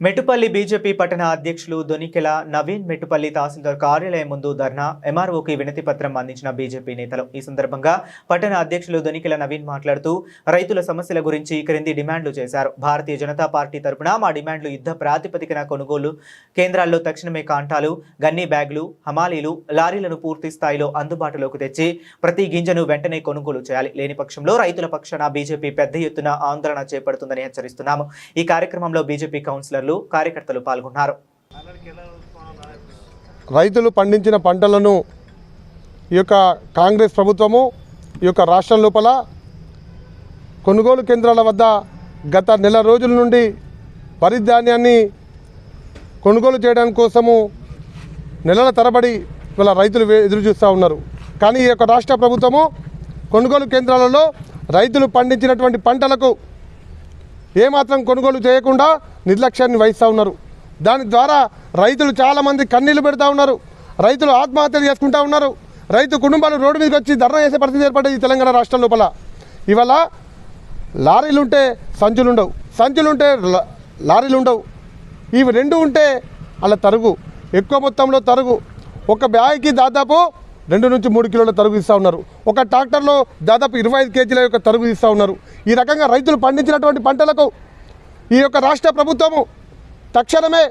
Mettupalli BJP పట్టణ అధ్యక్షులు దొనికెల నవీన్ మెట్టుపల్లి తహసీల్దార్ కార్యాలయం ముందు ధర్నా ఎంఆర్ఓకి వినతి పత్రం అందించిన బీజేపీ నేతలు. ఈ సందర్భంగా పట్టణ అధ్యక్షులు దొనికెల నవీన్ మాట్లాడుతూ రైతుల సమస్యల గురించి క్రింది డిమాండ్లు చేశారు. భారతీయ జనతా పార్టీ తరపున మా డిమాండ్లు యుద్ధ ప్రాతిపదికన కొనుగోలు కేంద్రాల్లో తక్షణమే కాంటాలు, గన్నీ బ్యాగులు, హమాలీలు, లారీలను పూర్తి స్థాయిలో అందుబాటులోకి తెచ్చి ప్రతి గింజను వెంటనే కొనుగోలు చేయాలి. లేని పక్షంలో రైతుల పక్షాన బీజేపీ పెద్ద ఎత్తున ఆందోళన చేపడుతుందని హెచ్చరిస్తున్నాము. ఈ కార్యక్రమంలో బీజేపీ కౌన్సిలర్లు, కార్యకర్తలు పాల్గొన్నారు. రైతులు పండించిన పంటలను ఈ యొక్క కాంగ్రెస్ ప్రభుత్వము ఈ యొక్క రాష్ట్రం లోపల కొనుగోలు కేంద్రాల వద్ద గత నెల రోజుల నుండి వరి ధాన్యాన్ని కొనుగోలు చేయడానికి కోసము నెలల తరబడి ఇలా రైతులు ఎదురు చూస్తూ ఉన్నారు. కానీ ఈ యొక్క రాష్ట్ర ప్రభుత్వము కొనుగోలు కేంద్రాలలో రైతులు పండించినటువంటి పంటలకు ఏమాత్రం కొనుగోలు చేయకుండా నిర్లక్ష్యాన్ని వహిస్తూ ఉన్నారు. దాని ద్వారా రైతులు చాలామంది కన్నీళ్లు పెడతా ఉన్నారు. రైతులు ఆత్మహత్యలు చేసుకుంటూ ఉన్నారు. రైతు కుటుంబాలు రోడ్డు మీదకి వచ్చి ధర్నా చేసే పరిస్థితి ఏర్పడ్డది ఈ తెలంగాణ రాష్ట్రం లోపల. ఇవాళ లారీలుంటే సంచులుండవు, సంచులుంటే లారీలు ఉండవు. ఇవి రెండు ఉంటే అలా తరుగు, ఎక్కువ మొత్తంలో తరుగు. ఒక బ్యాగ్కి దాదాపు 2 నుంచి 3 కిలోల తరుగు ఇస్తూ ఉన్నారు. ఒక ట్రాక్టర్లో దాదాపు 25 కేజీల యొక్క తరుగు ఇస్తూ ఉన్నారు. ఈ రకంగా రైతులు పండించినటువంటి పంటలకు ఈ యొక్క రాష్ట్ర ప్రభుత్వము తక్షణమే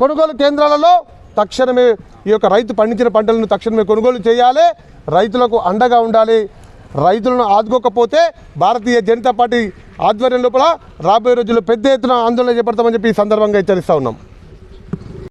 కొనుగోలు కేంద్రాలలో తక్షణమే ఈ యొక్క రైతు పండించిన పంటలను తక్షణమే కొనుగోలు చేయాలి. రైతులకు అండగా ఉండాలి. రైతులను ఆదుకోకపోతే భారతీయ జనతా పార్టీ ఆధ్వర్యం లోపల రాబోయే రోజుల్లో పెద్ద ఎత్తున ఆందోళన చేపడతామని చెప్పి ఈ సందర్భంగా హెచ్చరిస్తూ ఉన్నాం.